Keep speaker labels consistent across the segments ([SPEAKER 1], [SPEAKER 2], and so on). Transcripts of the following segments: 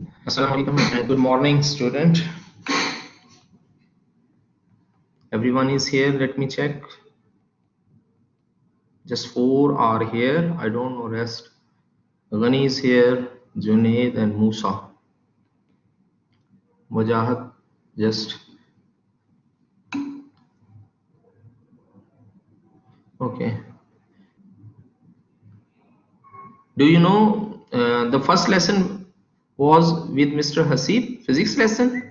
[SPEAKER 1] Assalamualaikum and good morning, student. Everyone is here. Let me check. Just four are here. I don't know rest. Ghani is here. Junaid and Musa. Mujahat just okay. Do you know the first lesson was with Mr. Hasib, physics lesson?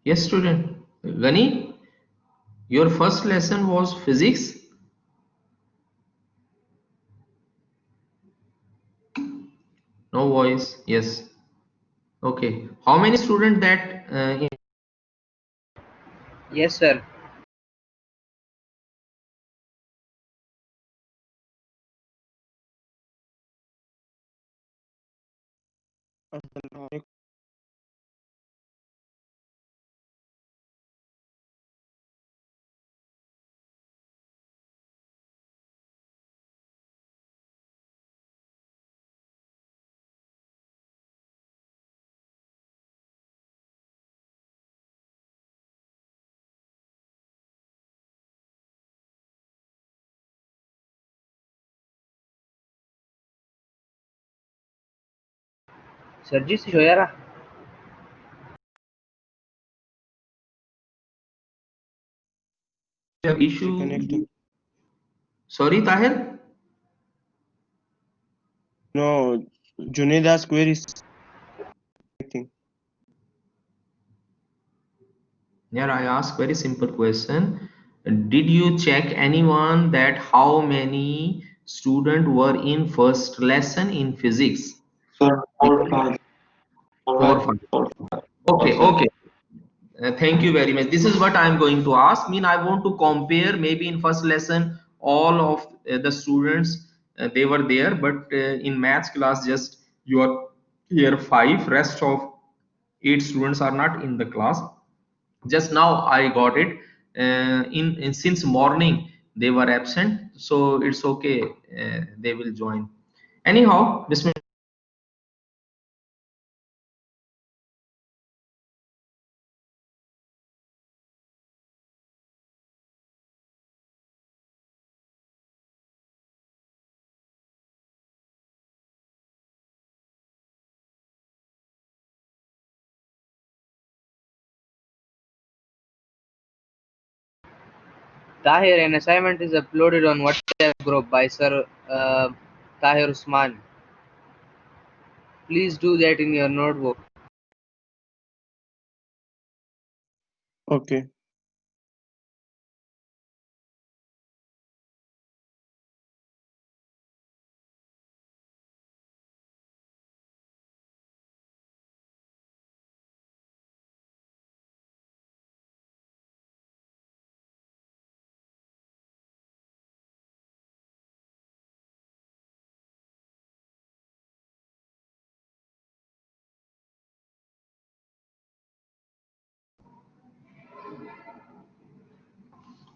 [SPEAKER 1] Yes, student. Ghani, your first lesson was physics. No voice. Yes. Okay. How many students that
[SPEAKER 2] Yes, sir. Sir जी सोया रहा
[SPEAKER 1] issue? Sorry, Tahir.
[SPEAKER 3] No, Junaid square is connecting.
[SPEAKER 1] Yeah, I ask very simple question. Did you check anyone that how many students were in first lesson in physics?
[SPEAKER 4] Sir, all five.
[SPEAKER 1] Four, five. Okay, okay. Thank you very much. This is what I'm going to ask. Mean I want to compare maybe in first lesson all of the students they were there, but in maths class just you are here five. Rest of eight students are not in the class. Just now I got it. In since morning they were absent, so it's okay. They will join. Anyhow, Bismillah.
[SPEAKER 2] Tahir, an assignment is uploaded on WhatsApp group by Sir Tahir Usman. Please do that in your notebook.
[SPEAKER 3] Okay.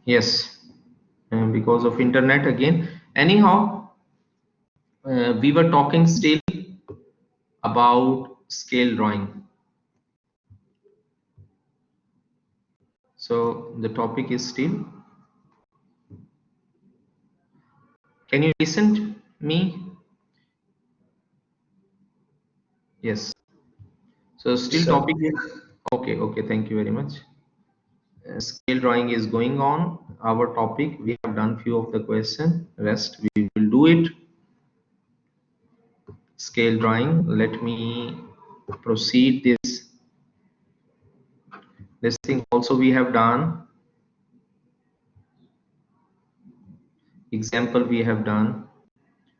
[SPEAKER 1] Yes, because of internet again. Anyhow, we were talking still about scale drawing. So the topic is still. Can you listen to me? Yes. So still
[SPEAKER 4] Sir.
[SPEAKER 1] topic is okay. Okay. Thank you very much. Scale drawing is going on. Our topic. We have done few of the question. Rest we will do it. Scale drawing. Let me proceed this. This thing also we have done. Example we have done.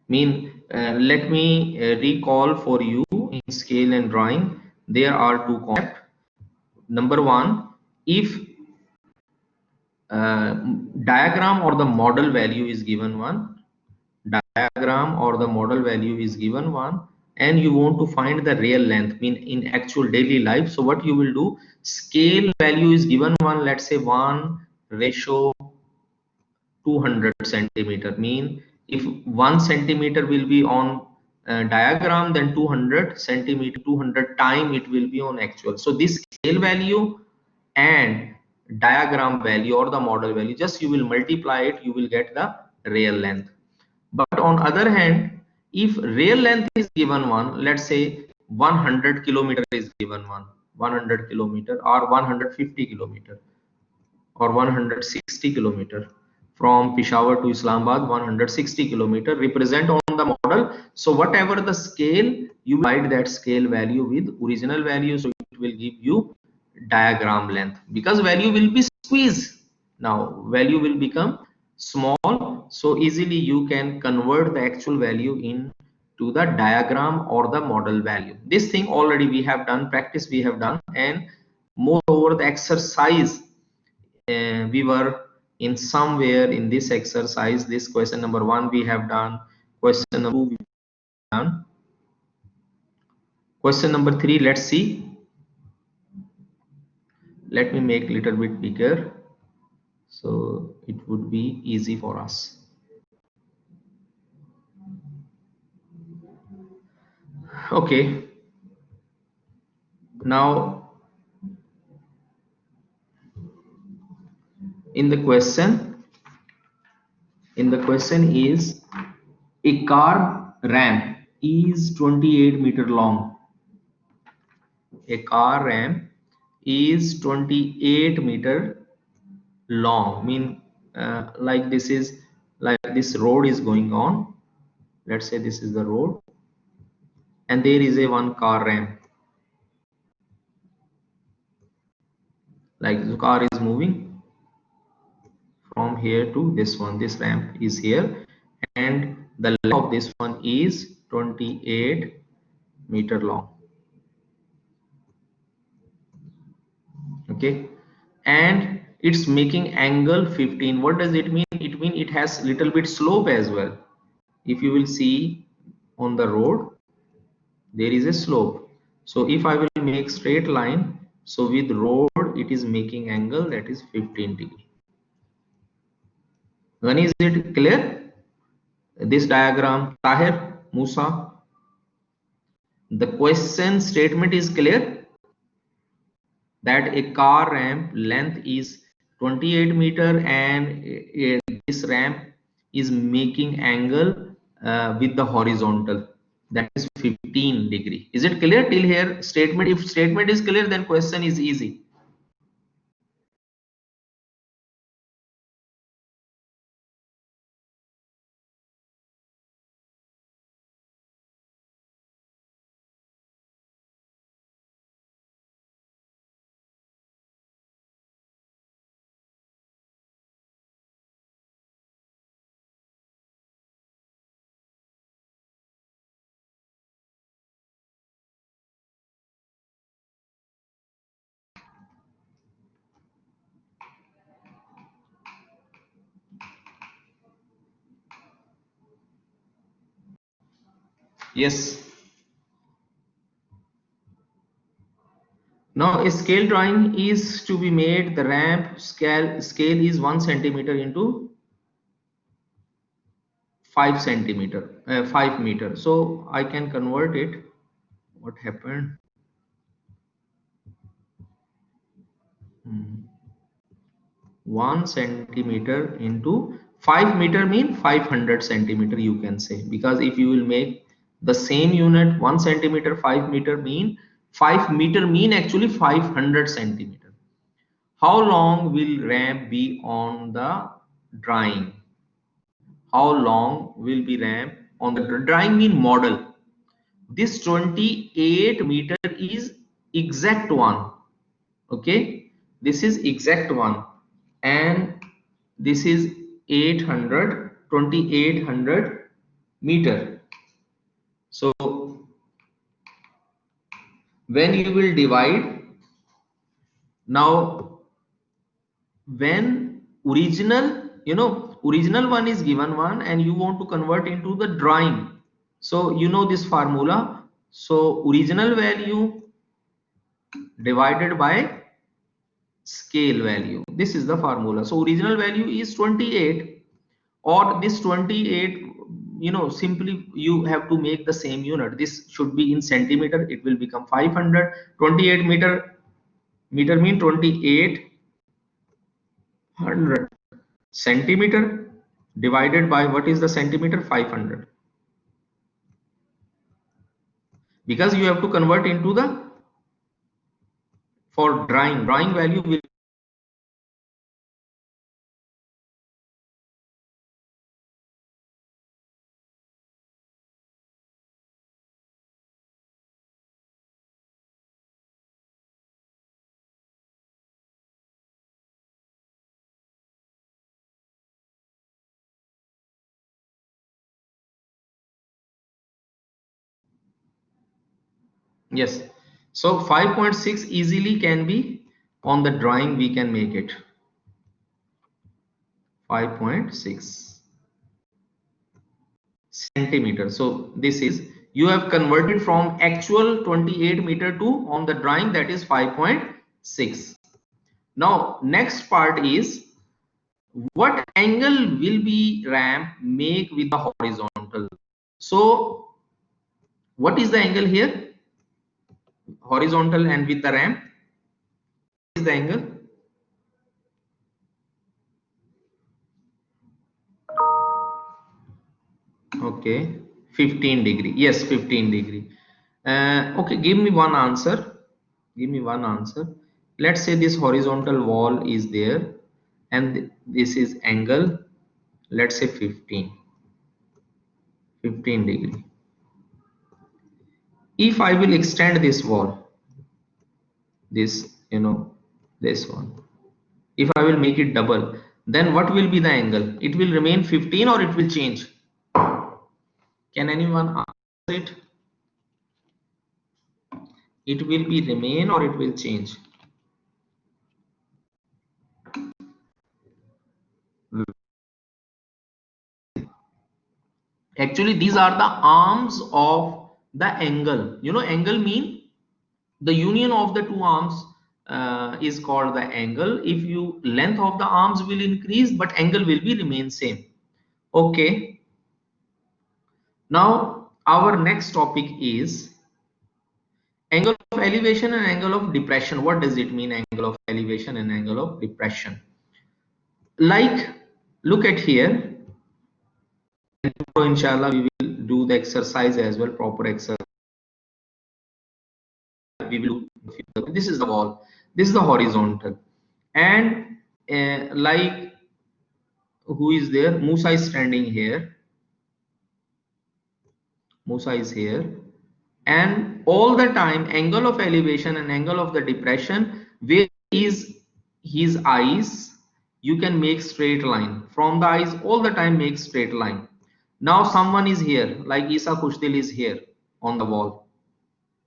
[SPEAKER 1] Let me recall for you in scale and drawing. There are two concepts. Number one, if diagram or the model value is given one, diagram or the model value is given one, and you want to find the real length, mean in actual daily life. So what you will do, scale value is given one, let's say 1 ratio 200 centimeter, mean If 1 centimeter will be on diagram, then 200 centimeter, 200 time it will be on actual. So this scale value and diagram value or the model value, just you will multiply it, you will get the real length. But on other hand, if real length is given one, let's say 100 kilometer is given one, 100 kilometer or 150 kilometer or 160 kilometer from Peshawar to Islamabad, 160 kilometer represent on the model. So whatever the scale, you divide that scale value with original value, so it will give you diagram length, because value will be squeezed. Now value will become small, so easily you can convert the actual value in to the diagram or the model value. This thing already we have done, practice we have done, and moreover the exercise we were in somewhere in this exercise. This question number 1 we have done, question number 2 we have done, question number 3, let's see. Let me make a little bit bigger so it would be easy for us. Okay, now in the question is a car ramp is 28 meter long. A car ramp is 28 meter long, mean like this is, like this road is going on, let's say this is the road, and there is a one car ramp, like the car is moving from here to this one, this ramp is here, and the length of this one is 28 meter long. Okay, and it's making angle 15. What does it mean? It means it has little bit slope as well. If you will see on the road, there is a slope. So if I will make straight line, so with road it is making angle that is 15 degree. When is it clear? This diagram, Tahir, Musa, the question statement is clear that a car ramp length is 28 meter and this ramp is making angle with the horizontal, that is 15 degree. Is it clear till here? Statement, if statement is clear, then question is easy. Yes. Now a scale drawing is to be made. The ramp scale is 1 centimeter into 5 centimeter, 5 meter. So I can convert it. What happened? 1 centimeter into 5 meter mean 500 centimeter, you can say, because if you will make the same unit 1 centimeter, 5 meter mean 5 meter mean actually 500 centimeter. How long will ramp be on the drawing? How long will be ramp on the drawing mean model? This 28 meter is exact one. Okay, this is exact one, and this is 2800 meter. So when you will divide, now when original, original one is given one and you want to convert into the drawing, so you know this formula. So original value divided by scale value, this is the formula. So original value is 28, or this 28 simply you have to make the same unit. This should be in centimeter. It will become 500. 28 meter mean 2800 centimeter divided by what is the centimeter? 500. Because you have to convert into the, for drawing value will, yes. So 5.6 easily can be on the drawing, we can make it 5.6 centimeter. So this is, you have converted from actual 28 meter to on the drawing, that is 5.6. Now next part is, what angle will be ramp make with the horizontal? So what is the angle here? Horizontal and with the ramp, what is the angle? Okay, 15 degree. Yes, 15 degree. Okay, give me one answer. Give me one answer. Let's say this horizontal wall is there and this is angle, let's say 15 degree. If I will extend this wall, this, this one, if I will make it double, then what will be the angle? It will remain 15 or it will change? Can anyone answer it? It will be remain or it will change? Actually, these are the arms of the angle. Angle mean the union of the two arms is called the angle. If you length of the arms will increase, but angle will be remain same. Okay. Now our next topic is angle of elevation and angle of depression. What does it mean, angle of elevation and angle of depression? Like, look at here. Inshallah, we will do the exercise as well, proper exercise. We will do. This is the wall. This is the horizontal, and like, who is there? Musa is standing here. Musa is here, and all the time angle of elevation and angle of the depression, where is his eyes, you can make straight line from the eyes, all the time make straight line. Now someone is here, like Isa Kushdil is here on the wall,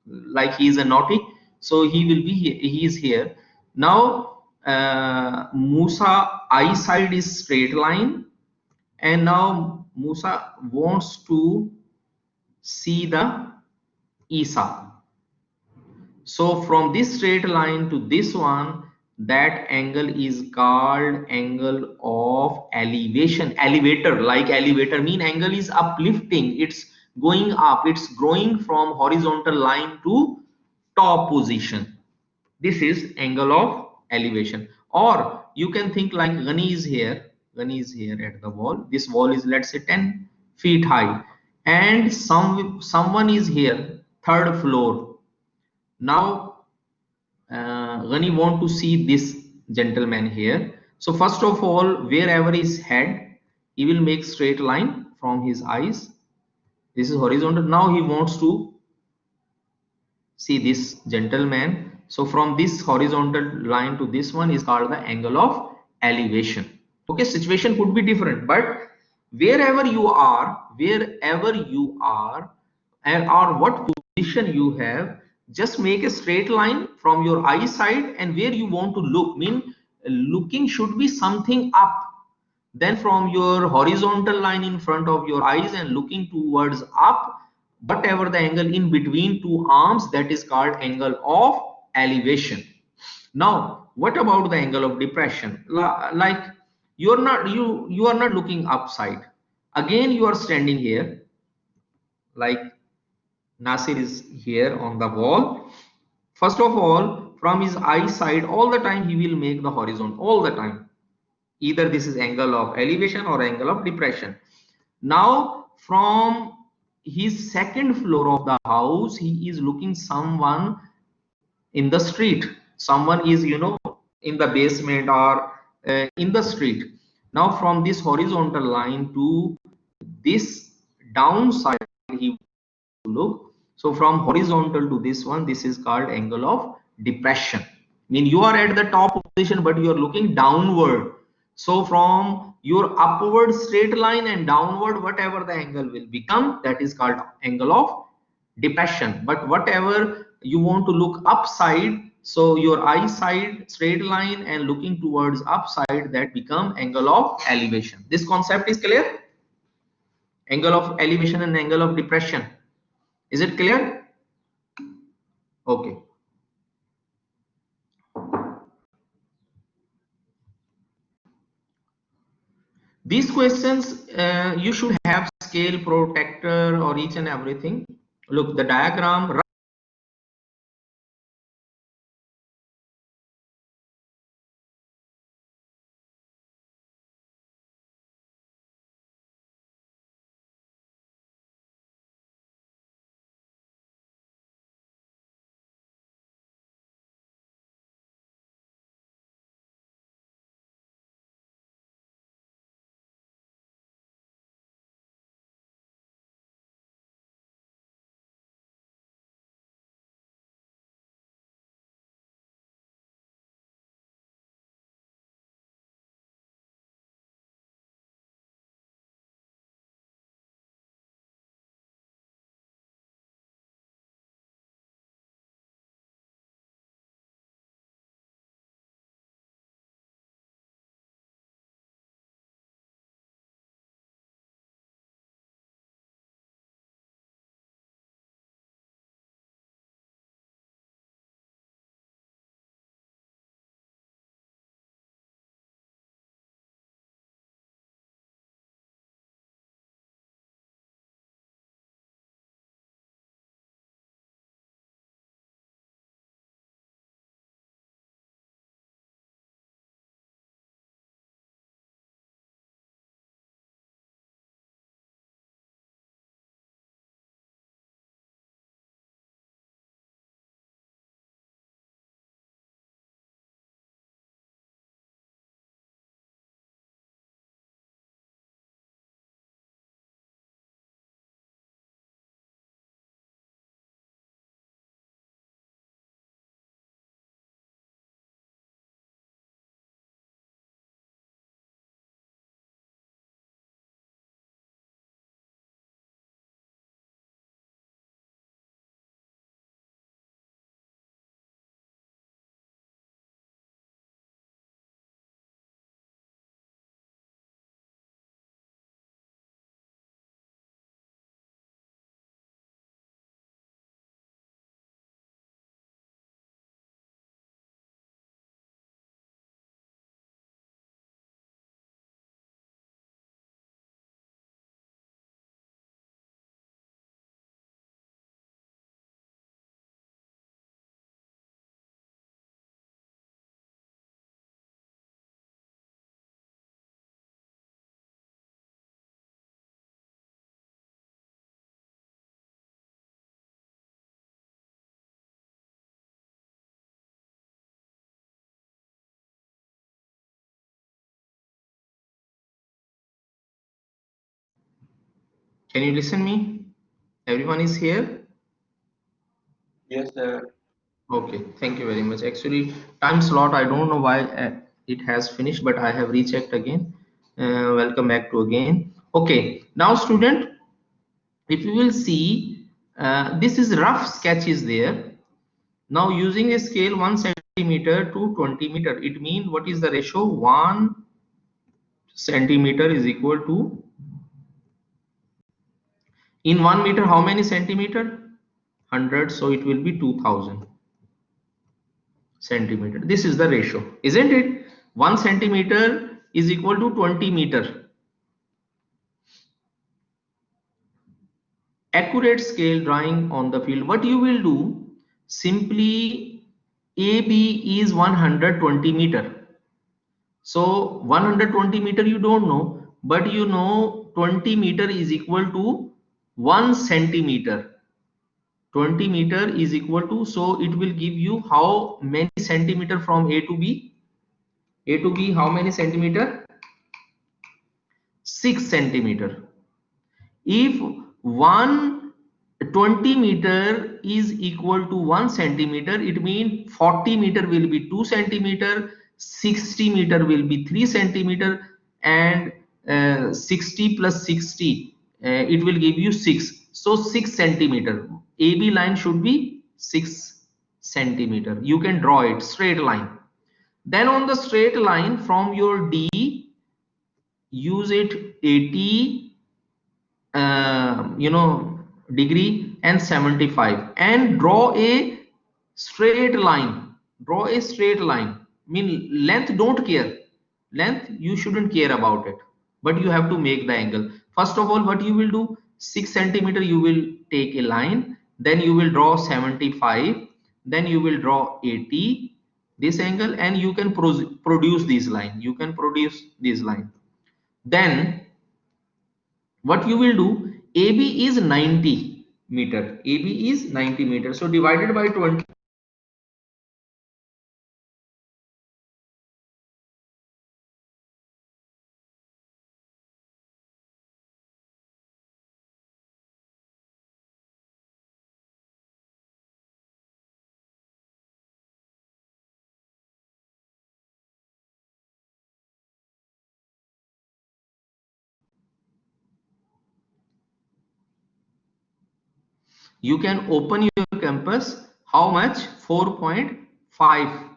[SPEAKER 1] like he is a naughty, so he will be here, he is here. Now Musa eye side is straight line, and now Musa wants to see the Isa. So from this straight line to this one, that angle is called angle of elevation. Elevator, like elevator mean angle is uplifting, it's going up, it's growing from horizontal line to top position. This is angle of elevation. Or you can think like Ghani is here at the wall. This wall is, let's say, 10 feet high, and someone is here, third floor. Now Ghani want to see this gentleman here. So first of all, wherever his head, he will make straight line from his eyes. This is horizontal. Now he wants to see this gentleman. So from this horizontal line to this one is called the angle of elevation. Okay, situation could be different, but wherever you are, and or what position you have, just make a straight line from your eye side, and where you want to look, mean looking should be something up, then from your horizontal line in front of your eyes and looking towards up, whatever the angle in between two arms, that is called angle of elevation. Now what about the angle of depression? Like, you are not looking upside. Again, you are standing here, like Nasir is here on the wall. First of all, from his eye side, all the time he will make the horizon, all the time. Either this is angle of elevation or angle of depression. Now, from his second floor of the house, he is looking someone in the street. Someone is, in the basement or in the street. Now, from this horizontal line to this downside, he look. So from horizontal to this one, this is called angle of depression. I mean, you are at the top position, but you are looking downward. So from your upward straight line and downward, whatever the angle will become, that is called angle of depression. But whatever you want to look upside, so your eye side straight line and looking towards upside, that become angle of elevation. This concept is clear? Angle of elevation and angle of depression. Is it clear? Okay. These questions, you should have scale, protector, or each and everything. Look, the diagram. Can you listen me? Everyone is here?
[SPEAKER 3] Yes, sir.
[SPEAKER 1] Okay, thank you very much. Actually, time slot, I don't know why it has finished, but I have rechecked again. Welcome back to again. Okay, now student, if you will see, this is rough sketch is there. Now using a scale 1 centimeter to 20 meter, it means what is the ratio? 1 centimeter is equal to, in 1 meter, how many centimeter? 100, so it will be 2000 centimeter. This is the ratio, isn't it? 1 centimeter is equal to 20 meter. accurate scale drawing on the field. What you will do, simply AB is 120 meter. So 120 meter you don't know, but you know 20 meter is equal to 1 centimeter. 20 meter is equal to, so it will give you how many centimeter from A to B? A to B, how many centimeter? 6 centimeter. If 120 meter is equal to 1 centimeter, it means 40 meter will be 2 centimeter, 60 meter will be 3 centimeter, and 60 plus 60, it will give you 6. So 6 centimeter. AB line should be 6 centimeter. You can draw it straight line. Then on the straight line from your D, use it 80 degree and 75, and draw a straight line. Draw a straight line. Mean length don't care. Length you shouldn't care about it, but you have to make the angle. First of all, what you will do, 6 centimeter you will take a line, then you will draw 75, then you will draw 80 this angle, and you can produce this line. You can produce this line. Then what you will do, AB is 90 meter. AB is 90 meter. So divided by 20. You can open your compass. How much? 4.5.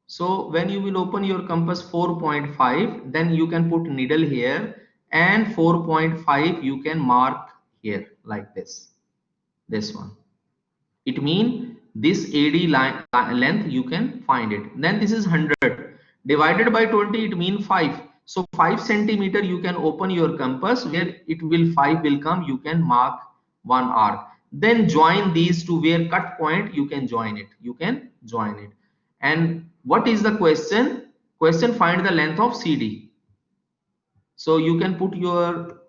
[SPEAKER 1] So when you will open your compass 4.5, then you can put needle here, and 4.5 you can mark here like this one. It means this AD line length you can find it. Then this is 100 divided by 20, it means 5. So 5 centimeter you can open your compass, where it will 5 will come, you can mark one arc. Then join these two, where cut point you can join it. You can join it. And what is the question? Question, find the length of CD. So you can put your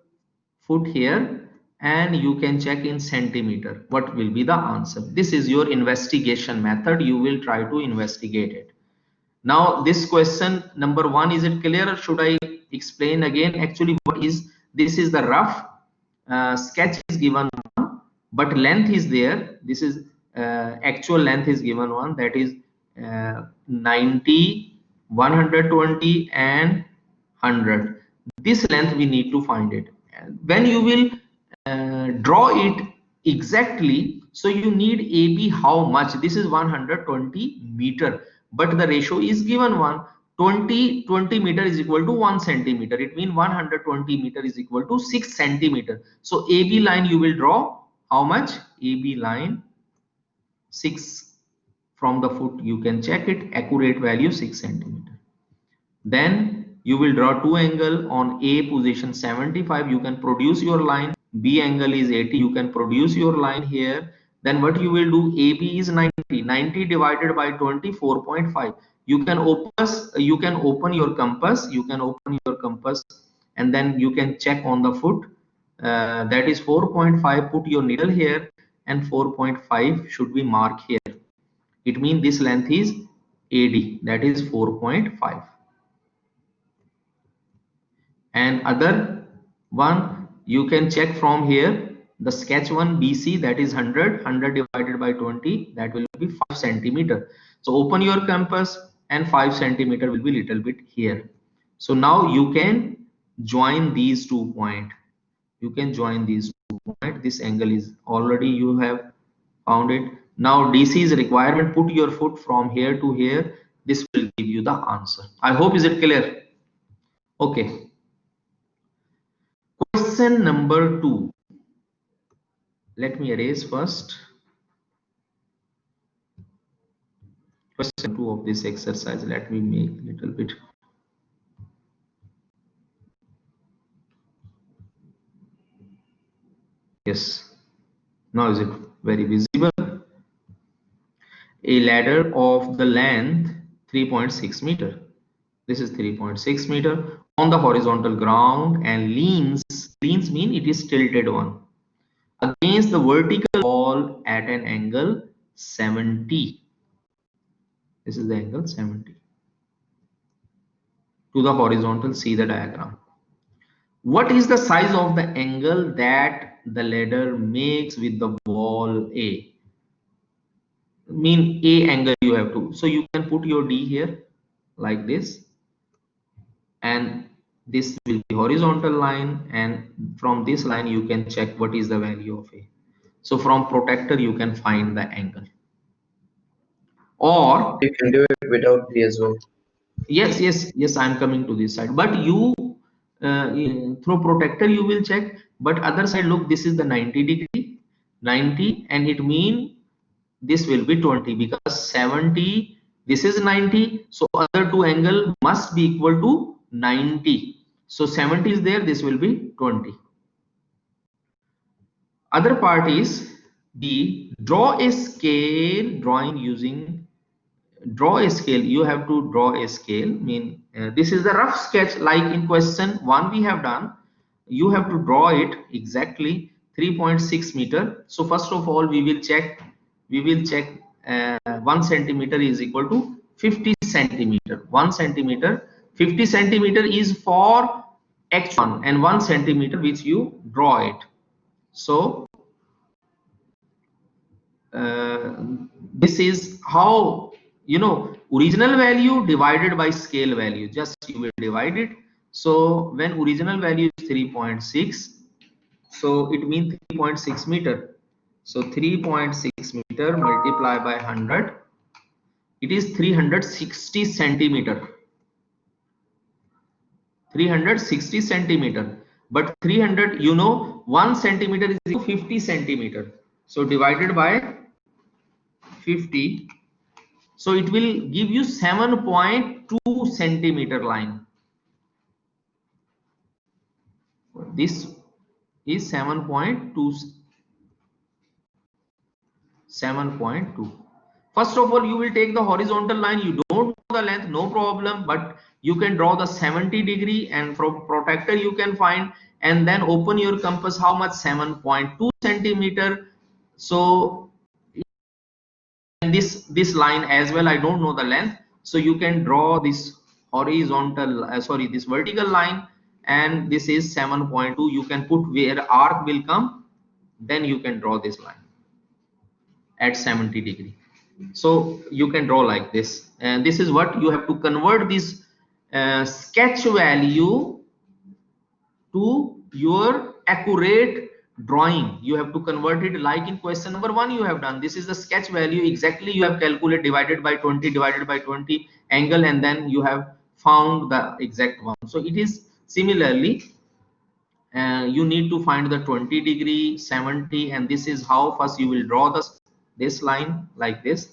[SPEAKER 1] foot here and you can check in centimeter what will be the answer. This is your investigation method. You will try to investigate it. Now this question number 1, is it clear, or should I explain again? Actually, what is this? Is the rough sketch is given one, but length is there. This is actual length is given one, that is 90, 120 and 100. This length we need to find it. When you will draw it exactly, so you need AB how much? This is 120 meter, but the ratio is given one. 20 meter is equal to 1 centimeter. It means 120 meter is equal to 6 centimeter. So AB line you will draw how much? AB line 6 from the foot. You can check it, accurate value 6 centimeter. Then you will draw two angle on A position 75. You can produce your line. B angle is 80. You can produce your line here. Then what you will do, AB is 90. 90 divided by 24.5. You can open your compass. You can open your compass, and then you can check on the foot. That is 4.5. Put your needle here, and 4.5 should be marked here. It means this length is AD. That is 4.5. And other one you can check from here, the sketch one BC, that is 100 divided by 20, that will be 5 centimeter. So open your compass, and 5 centimeter will be little bit here. So now you can join these 2 points. You can join these 2 points. This angle is already you have found it. Now DC is requirement. Put your foot from here to here. This will give you the answer. I hope is it clear? Okay. Question number 2. Let me erase first. Question 2 of this exercise. Let me make a little bit. Yes. Now is it very visible? A ladder of the length 3.6 meter. This is 3.6 meter on the horizontal ground and leans mean it is tilted one against the vertical wall at an angle 70. This is the angle 70 to the horizontal. See the diagram. What is the size of the angle that the ladder makes with the wall A? Mean A angle you have to. So you can put your D here like this, and this will be horizontal line, and from this line you can check what is the value of A. So from protractor you can find the angle. Or
[SPEAKER 2] You can do it without D as well.
[SPEAKER 1] yes, I'm coming to this side, but you through protractor you will check, but other side, look, this is the 90 degree, 90, and it mean this will be 20 because 70, this is 90, so other two angle must be equal to 90. So 70 is there, this will be 20. Other part is B, draw a scale drawing using, draw a scale, you have to draw a scale, mean this is the rough sketch like in question 1 we have done. You have to draw it exactly 3.6 meter. So first of all we will check 1 centimeter is equal to 50 centimeter. 1 centimeter, 50 centimeter is for x1 and 1 centimeter which you draw it. So uh, this is how, you know, original value divided by scale value, just you will divide it. So when original value is 3.6, so it means 3.6 meter. So 3.6 meter multiplied by 100, it is 360 centimeter. 360 centimeter, but 300, you know, 1 centimeter is equal to 50 centimeter. So divided by 50, so it will give you 7.2 centimeter line. This is 7.2. 7.2. First of all, you will take the horizontal line. You don't know the length, no problem, but you can draw the 70 degree, and from protractor you can find, and then open your compass. How much? 7.2 centimeter. So and this line as well, I don't know the length, so you can draw this horizontal sorry, this vertical line, and this is 7.2. You can put where arc will come, then you can draw this line at 70 degree. So you can draw like this, and this is what you have to convert this sketch value to your accurate drawing. You have to convert it like in question number 1 you have done. This is the sketch value exactly, you have calculated divided by 20 divided by 20 angle, and then you have found the exact one. So it is similarly, you need to find the 20 degree, 70, and this is how first you will draw this line like this,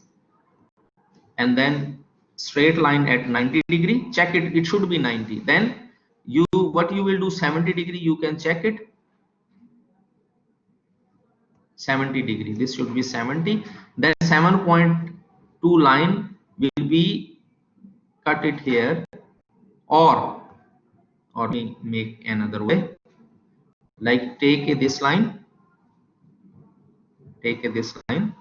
[SPEAKER 1] and then straight line at 90 degree, check it, it should be 90. Then you, what you will do, 70 degree, you can check it, 70 degree, this should be 70. Then 7.2 line will be cut it here, or make another way, like take this line, take this line,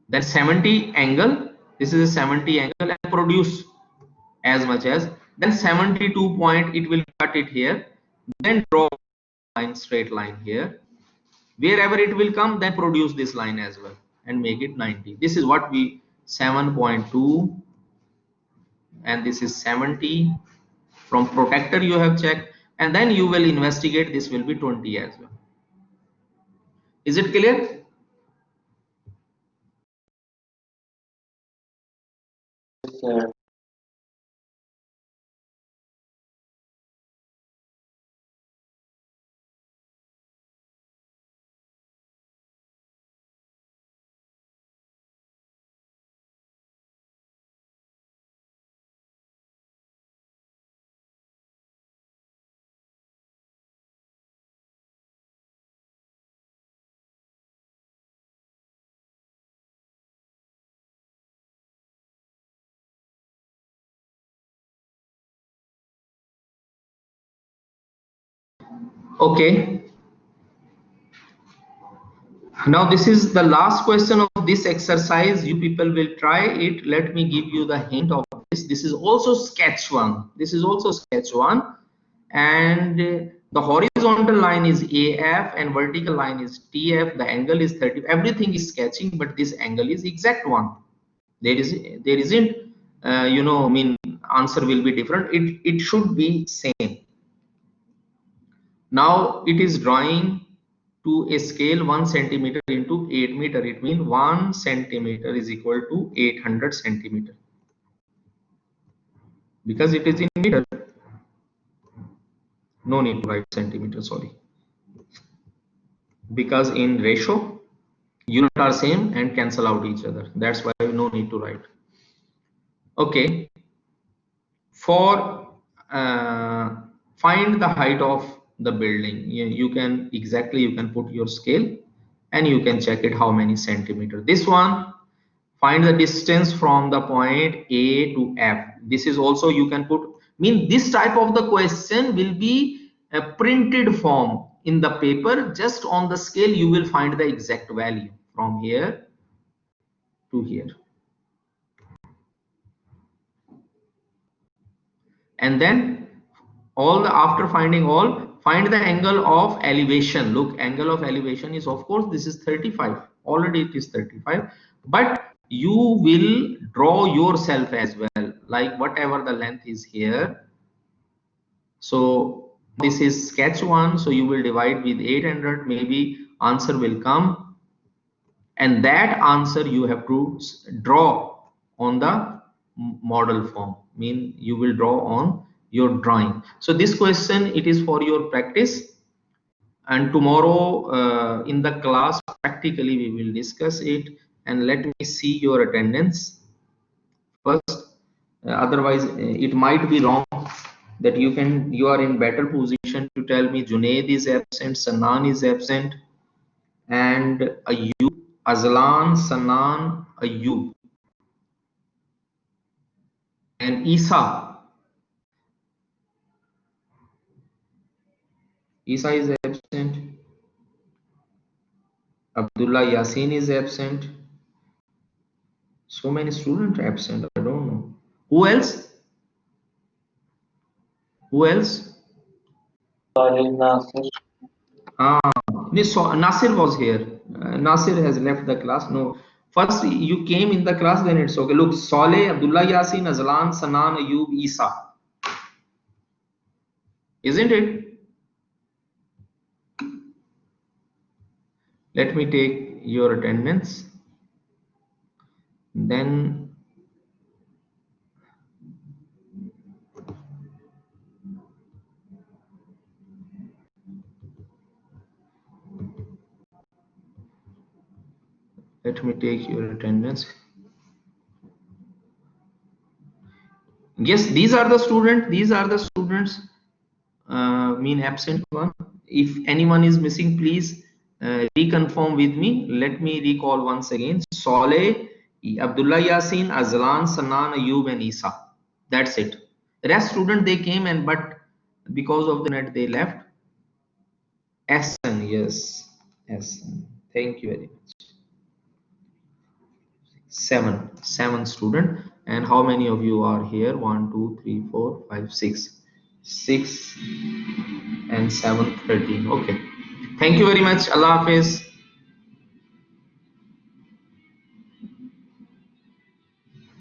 [SPEAKER 1] then 70 angle, this is a 70 angle, and produce as much as, then 72 point, it will cut it here, then draw line, straight line here, wherever it will come, then produce this line as well and make it 90. This is what we 7.2, and this is 70. From protractor you have checked, and then you will investigate, this will be 20 as well. Is it clear?
[SPEAKER 3] Yes, sir.
[SPEAKER 1] Okay. Now this is the last question of this exercise. You people will try it. Let me give you the hint of this. This is also sketch one. This is also sketch one. And the horizontal line is AF and vertical line is TF. The angle is 30. Everything is sketching, but this angle is exact one. There isn't, you know, I mean, answer will be different. It should be same. Now it is drawing to a scale 1 centimeter into 8 meter. It means 1 centimeter is equal to 800 centimeter, because it is in meter. No need to write centimeter, sorry, because in ratio unit are same and cancel out each other. That's why no need to write. Okay, for find the height of the building, you can exactly, you can put your scale and you can check it how many centimeter. This one, find the distance from the point A to F. This is also, you can put, mean this type of the question will be a printed form in the paper. Just on the scale you will find the exact value from here to here. And then all the, after finding all, find the angle of elevation. Look, angle of elevation is, of course, this is 35. Already it is 35, but you will draw yourself as well, like whatever the length is here. So this is sketch one, so you will divide with 800, maybe answer will come, and that answer you have to draw on the model form. Mean you will draw on your drawing. So this question, it is for your practice, and tomorrow in the class practically we will discuss it. And let me see your attendance first, otherwise it might be wrong, that you are in better position to tell me Junaid is absent, Sanan is absent, and Ayub, Azlan, Sanan, Ayub, and Isa. Isa is absent. Abdullah Yasin is absent. So many students are absent. I don't know. Who else? Who else?
[SPEAKER 3] Nasir.
[SPEAKER 1] Nasir was here. Nasir has left the class. No. First you came in the class, then it's okay. Look, Saleh, Abdullah Yasin, Azlan, Sanan, Ayub, Isa. Isn't it? Let me take your attendance. Then let me take your attendance. Yes, these are the students. These are the students. Mean absent one. If anyone is missing, please reconfirm with me. Let me recall once again. Saleh, Abdullah Yasin, Azlan, Sanan, Ayub, and Isa. That's it. The rest student they came, and but because of the net they left. Hassan, yes, Hassan. Thank you very much. Seven student. And how many of you are here? 1, 2, 3, 4, 5, 6. 6 and 7, 13. Okay. Thank you very much. Allah Hafiz.